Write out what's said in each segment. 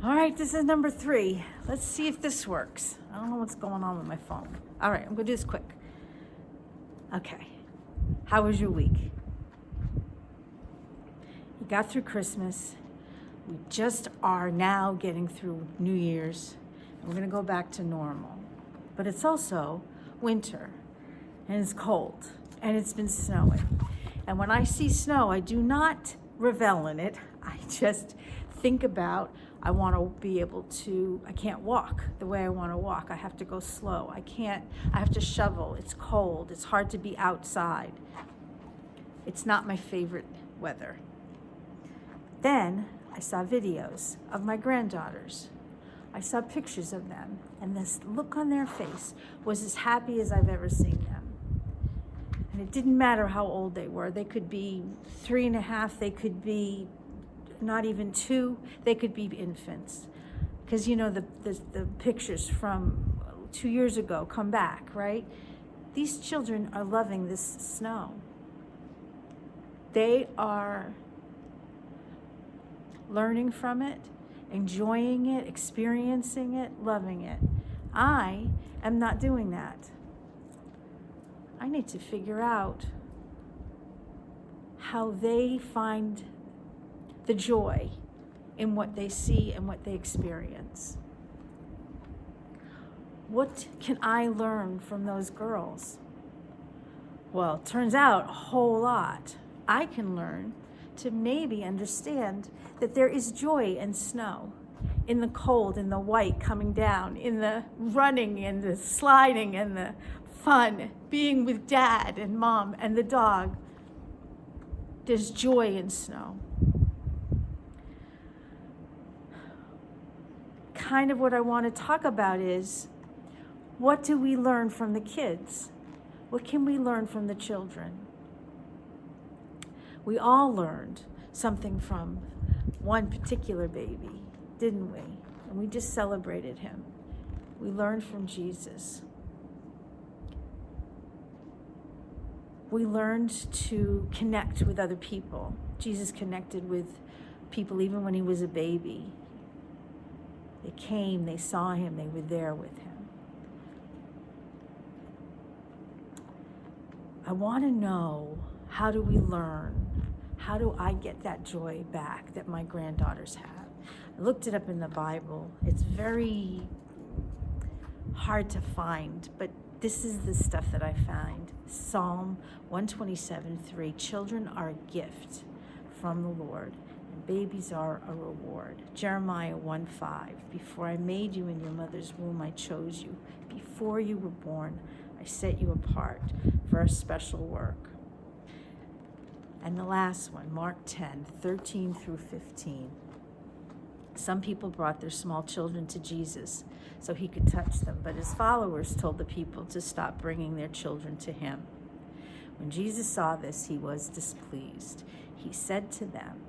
All right, this is number 3. Let's see if this works. I don't know what's going on with my phone. All right, I'm gonna do this quick. Okay, how was your week? You got through Christmas. We just are now getting through New Year's. And we're gonna go back to normal. But it's also winter, and it's cold, and it's been snowing. And when I see snow, I do not revel in it. I just think about, I want to be able to, I can't walk the way I want to walk. I have to go slow. I have to shovel. It's cold. It's hard to be outside. It's not my favorite weather. Then I saw videos of my granddaughters. I saw pictures of them, and this look on their face was as happy as I've ever seen them. And it didn't matter how old they were. They could be 3.5, they could be not even 2, they could be infants. Because you know the pictures from 2 years ago come back, right? These children are loving this snow. They are learning from it, enjoying it, experiencing it, loving it. I am not doing that. I need to figure out how they find the joy in what they see and what they experience. What can I learn from those girls? Well, it turns out a whole lot. I can learn to maybe understand that there is joy in snow, in the cold, in the white coming down, in the running and the sliding and the fun, being with dad and mom and the dog. There's joy in snow. Kind of what I want to talk about is, what do we learn from the kids? What can we learn from the children? We all learned something from one particular baby, didn't we? And we just celebrated him. We learned from Jesus. We learned to connect with other people. Jesus connected with people even when he was a baby. They came, they saw him, they were there with him. I want to know, how do we learn? How do I get that joy back that my granddaughters have? I looked it up in the Bible. It's very hard to find, but this is the stuff that I found. Psalm 127:3, children are a gift from the Lord, and babies are a reward. Jeremiah 1:5, before I made you in your mother's womb, I chose you. Before you were born, I set you apart for a special work. And the last one, Mark 10:13-15. Some people brought their small children to Jesus so he could touch them, but his followers told the people to stop bringing their children to him. When Jesus saw this, he was displeased. He said to them,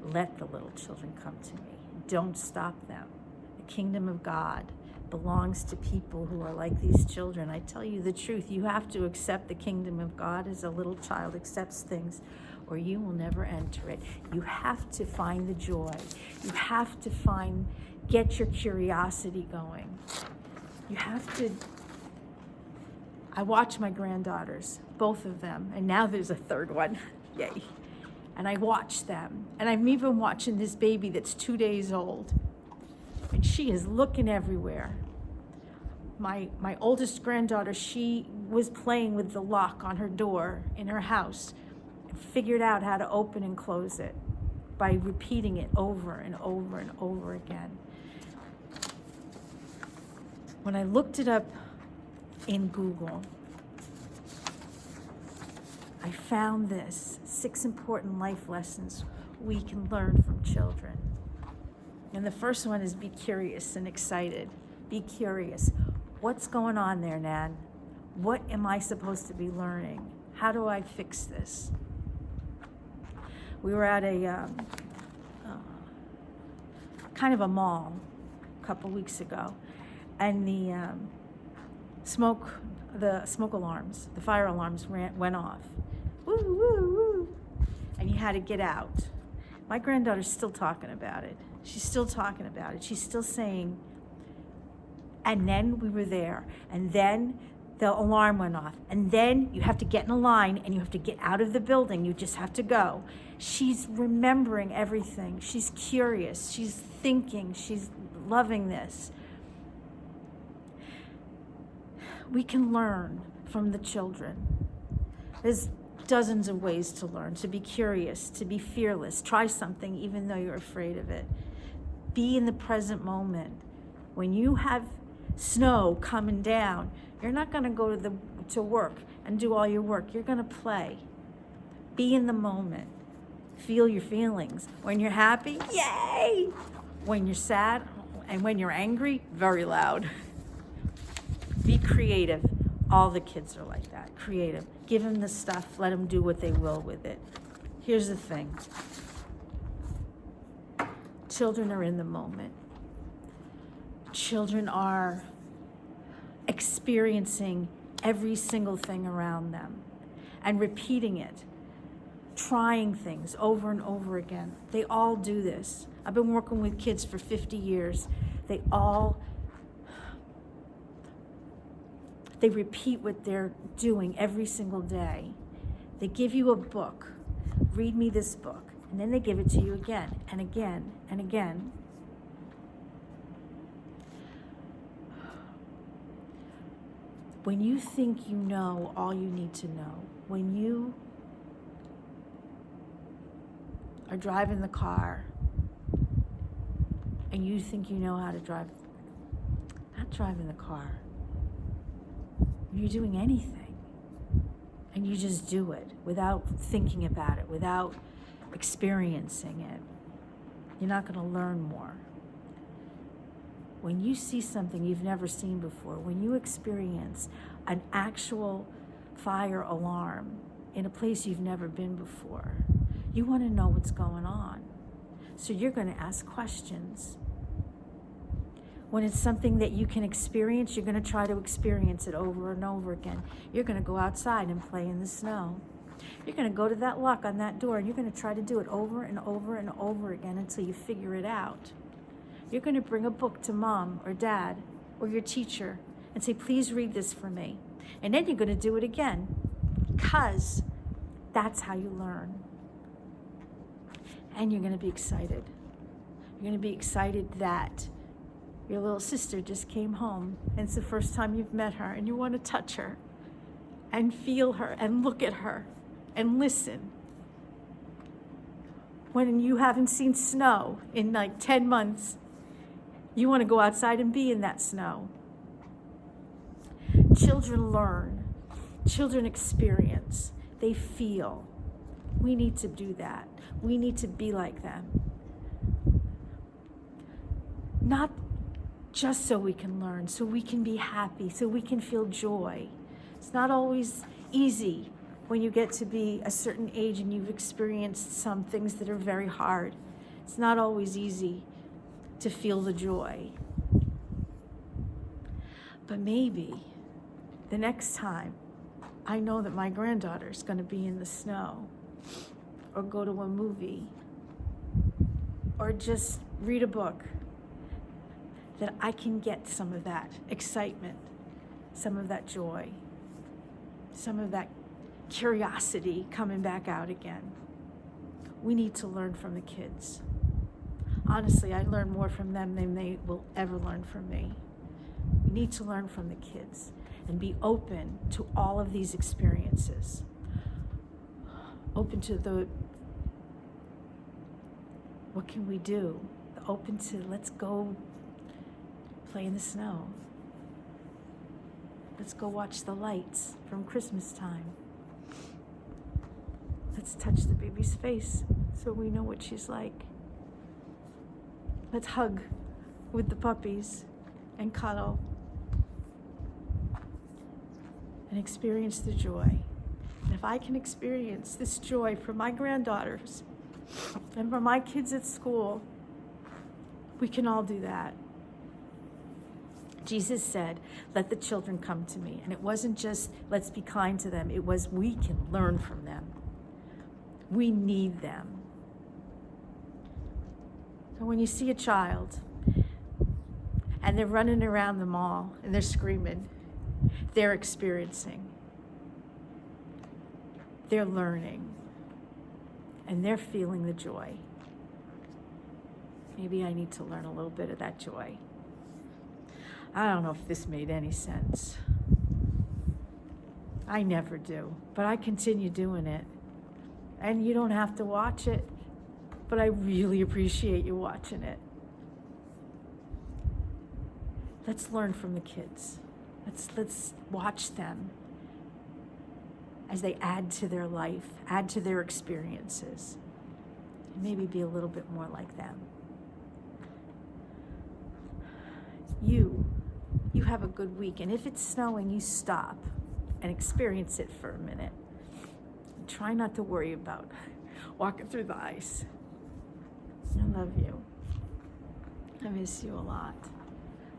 let the little children come to me. Don't stop them. The kingdom of God belongs to people who are like these children. I tell you the truth, you have to accept the kingdom of God as a little child accepts things, or you will never enter it. You have to find the joy. You have to get your curiosity going. You have to. I watch my granddaughters, both of them, and now there's a third one. Yay. And I watch them. And I'm even watching this baby that's 2 days old. And she is looking everywhere. My oldest granddaughter, she was playing with the lock on her door in her house and figured out how to open and close it by repeating it over and over and over again. When I looked it up in Google, I found this 6 important life lessons we can learn from children. And the first one is be curious and excited. Be curious. What's going on there, Nan? What am I supposed to be learning? How do I fix this? We were at a kind of a mall a couple weeks ago, and the smoke alarms, the fire alarms went off. Woo, woo, woo. And you had to get out. My granddaughter's still talking about it. She's still talking about it. She's still saying, and then we were there, and then the alarm went off, and then you have to get in a line and you have to get out of the building. You just have to go. She's remembering everything. She's curious. She's thinking. She's loving this. We can learn from the children. There's dozens of ways to learn, to be curious, to be fearless. Try something even though you're afraid of it. Be in the present moment. When you have snow coming down, you're not going to go to work and do all your work. You're going to play. Be in the moment. Feel your feelings. When you're happy, yay! When you're sad and when you're angry, very loud. Be creative. All the kids are like that, creative. Give them the stuff, let them do what they will with it. Here's the thing. Children are in the moment. Children are experiencing every single thing around them and repeating it, trying things over and over again. They all do this. I've been working with kids for 50 years. They repeat what they're doing every single day. They give you a book. Read me this book. And then they give it to you again and again and again. When you think you know all you need to know, when you are driving the car and you think you know how to drive, not driving the car, you're doing anything and you just do it without thinking about it, without experiencing it, you're not going to learn more. When you see something you've never seen before, when you experience an actual fire alarm in a place you've never been before, you want to know what's going on. So you're going to ask questions. When it's something that you can experience, you're going to try to experience it over and over again. You're going to go outside and play in the snow. You're going to go to that lock on that door and you're going to try to do it over and over and over again until you figure it out. You're going to bring a book to mom or dad or your teacher and say, please read this for me. And then you're going to do it again, because that's how you learn. And you're going to be excited. You're going to be excited that your little sister just came home and it's the first time you've met her and you want to touch her and feel her and look at her and listen. When you haven't seen snow in like 10 months, you want to go outside and be in that snow. Children learn. Children experience. They feel. We need to do that. We need to be like them. Not just so we can learn, so we can be happy, so we can feel joy. It's not always easy when you get to be a certain age and you've experienced some things that are very hard. It's not always easy to feel the joy. But maybe the next time I know that my granddaughter's going to be in the snow, or go to a movie, or just read a book, that I can get some of that excitement, some of that joy, some of that curiosity coming back out again. We need to learn from the kids. Honestly, I learn more from them than they will ever learn from me. We need to learn from the kids and be open to all of these experiences. Open to what can we do? Open to, let's go play in the snow. Let's go watch the lights from Christmas time. Let's touch the baby's face so we know what she's like. Let's hug with the puppies and cuddle and experience the joy. And if I can experience this joy for my granddaughters and for my kids at school, we can all do that. Jesus said, let the children come to me. And it wasn't just, let's be kind to them. It was, we can learn from them. We need them. And when you see a child and they're running around the mall and they're screaming, they're experiencing, they're learning, and they're feeling the joy. Maybe I need to learn a little bit of that joy. I don't know if this made any sense. I never do, but I continue doing it. And you don't have to watch it, but I really appreciate you watching it. Let's learn from the kids. Let's watch them as they add to their life, add to their experiences, and maybe be a little bit more like them. You have a good week, and if it's snowing, you stop and experience it for a minute. And try not to worry about walking through the ice. I love you. I miss you a lot.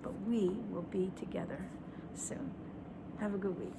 But we will be together soon. Have a good week.